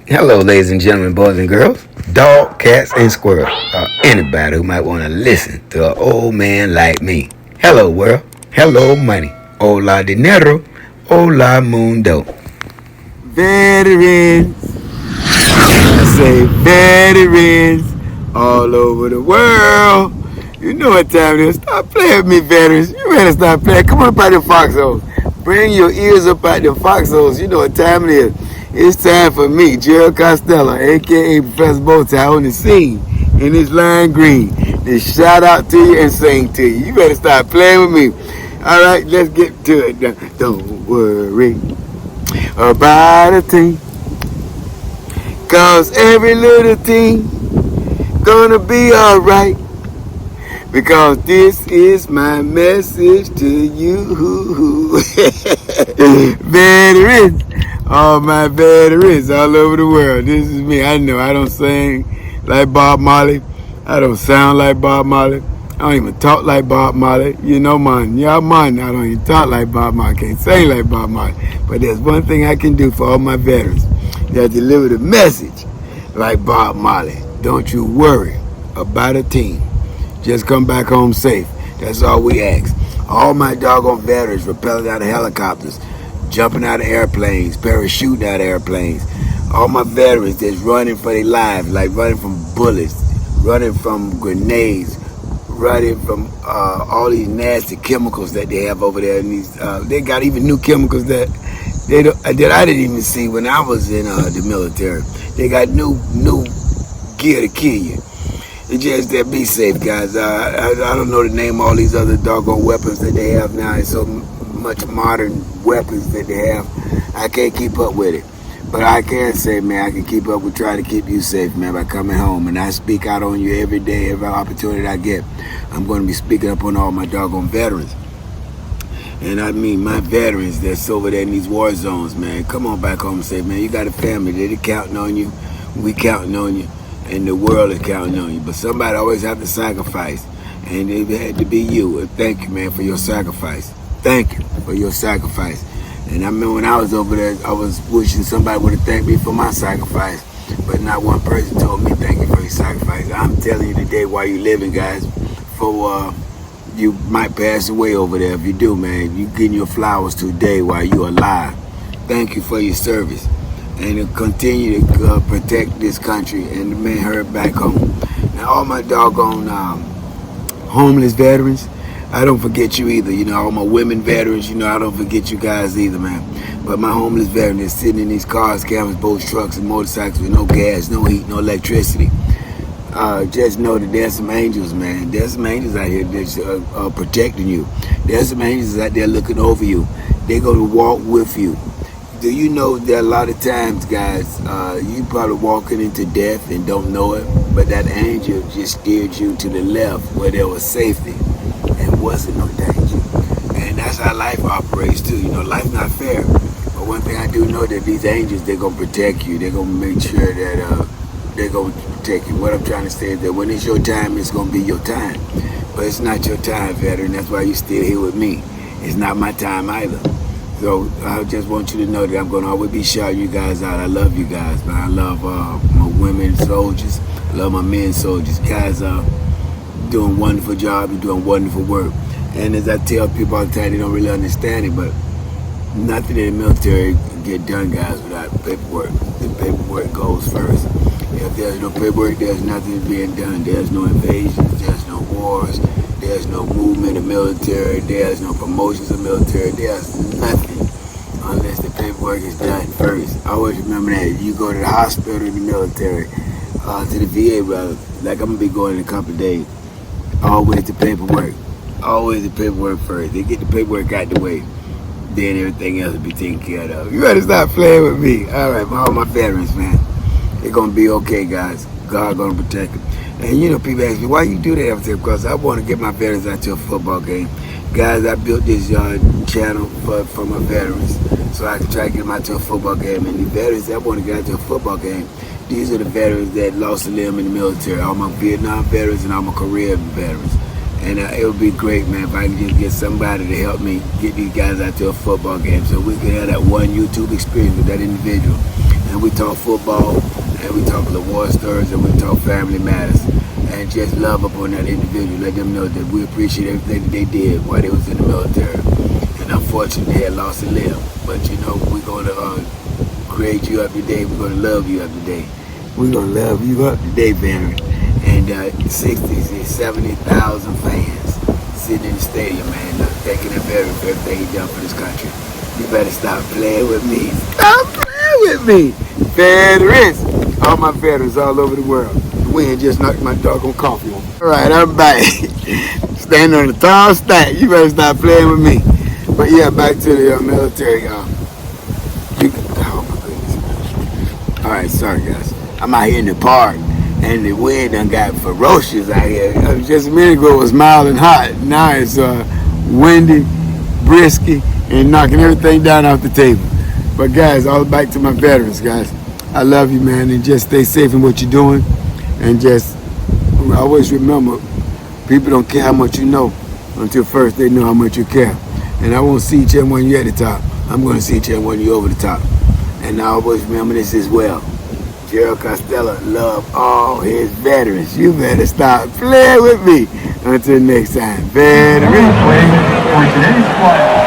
Hello, ladies and gentlemen, boys and girls, dog, cats, and squirrels, or anybody who might want to listen to an old man like me. Hello, world. Hello, money. Hola, dinero. Hola, mundo. Veterans. I say veterans all over the world. You know what time it is. Stop playing with me, veterans. You better stop playing. Come on up out the foxholes. Bring your ears up out the foxholes. You know what time it is. It's time for me, Gerald Costello, a.k.a. Professor Bowtie, on the scene in this lime green to shout out to you and sing to you. You better stop playing with me. All right, let's get to it. Don't worry about a thing, 'cause every little thing gonna be all right. Because this is my message to you. Veterans, all my veterans all over the world. This is me. I know I don't sing like Bob Marley. I don't sound like Bob Marley. I don't even talk like Bob Marley. You know, man, y'all man, I don't even talk like Bob Marley. I can't sing like Bob Marley. But there's one thing I can do for all my veterans. That deliver the message like Bob Marley. Don't you worry about a team. Just come back home safe. That's all we ask. All my doggone veterans rappelling out of helicopters, jumping out of airplanes, parachuting out of airplanes. All my veterans that's running for their lives, like running from bullets, running from grenades, running from all these nasty chemicals that they have over there. And these, they got even new chemicals that I didn't even see when I was in the military. They got new gear to kill you. It's just that be safe, guys. I don't know the name of all these other doggone weapons that they have now. It's so much modern weapons that they have. I can't keep up with it. But I can say, man, I can keep up with trying to keep you safe, man, by coming home. And I speak out on you every day, every opportunity I get. I'm going to be speaking up on all my doggone veterans. And I mean my veterans that's over there in these war zones, man. Come on back home and say, man, you got a family. They're counting on you. We counting on you. And the world is counting on you. But somebody always have to sacrifice. And it had to be you. And thank you, man, for your sacrifice. Thank you for your sacrifice. And I remember when I was over there, I was wishing somebody would have thanked me for my sacrifice. But not one person told me thank you for your sacrifice. I'm telling you today while you're living, guys, for you might pass away over there. If you do, man, you getting your flowers today while you're alive. Thank you for your service. And to continue to protect this country and the men heard back home. Now, all my doggone homeless veterans, I don't forget you either. You know, all my women veterans, you know, I don't forget you guys either, man. But my homeless veterans is sitting in these cars, canvas boats, trucks, and motorcycles with no gas, no heat, no electricity. Just know that there's some angels, man. There's some angels out here that's protecting you. There's some angels out there looking over you. They're going to walk with you. Do you know that a lot of times, guys, you probably walking into death and don't know it, but that angel just steered you to the left where there was safety and wasn't no danger. And that's how life operates too. You know, life not fair. But one thing I do know that these angels, they're going to protect you. They're going to make sure that they're going to protect you. What I'm trying to say is that when it's your time, it's going to be your time. But it's not your time, veteran. That's why you're still here with me. It's not my time either. So I just want you to know that I'm going to always be shouting you guys out. I love you guys, man. I love my women soldiers. I love my men soldiers. Guys are doing a wonderful job. You're doing wonderful work. And as I tell people all the time, they don't really understand it, but nothing in the military can get done, guys, without paperwork. The paperwork goes first. If there's no paperwork, there's nothing being done. There's no invasions. There's no wars. There's no movement of military. There's no promotions of military. There's nothing unless the paperwork is done first. I always remember that. You go to the hospital in the military, to the VA, rather. Like I'm going to be going in a couple of days. Always the paperwork. Always the paperwork first. They get the paperwork out the way. Then everything else will be taken care of. You better stop playing with me. All right, all my veterans, man. They're going to be okay, guys. God going to protect them. And you know, people ask me, why you do that everything? Because I want to get my veterans out to a football game. Guys, I built this channel for my veterans so I can try to get them out to a football game. And the veterans that want to get out to a football game, these are the veterans that lost a limb in the military. All my Vietnam veterans and all my Korean veterans. And it would be great, man, if I could just get somebody to help me get these guys out to a football game so we can have that one YouTube experience with that individual. and we talk football, and we talk the war stories, and we talk family matters, and just love upon that individual. Let them know that we appreciate everything that they did while they was in the military. And unfortunately, they had lost a limb. But you know, we're gonna create you every day. We're gonna love you every day. We're gonna love you up today, veteran. And 60s, 70,000 fans sitting in the stadium, man, thanking the veteran for everything he done for this country. You better stop playing with me. Stop playing with me. Veterans. All my veterans all over the world. The wind just knocked my doggone coffee on. All right, I'm back. Standing on the tall stack. You better stop playing with me. But yeah, back to the military. Oh my goodness. All right, sorry guys. I'm out here in the park, and the wind done got ferocious out here. Just a minute ago it was mild and hot. Now it's windy, brisky, and knocking everything down off the table. But guys, all back to my veterans, guys. I love you, man, and just stay safe in what you're doing. And just always remember, people don't care how much you know until first they know how much you care. And I won't see each and one of you at the top. I'm going to see each and one of you over the top. And I always remember this as well. Gerald Costello loved all his veterans. You better stop playing with me. Until next time, veterans. For today's flight.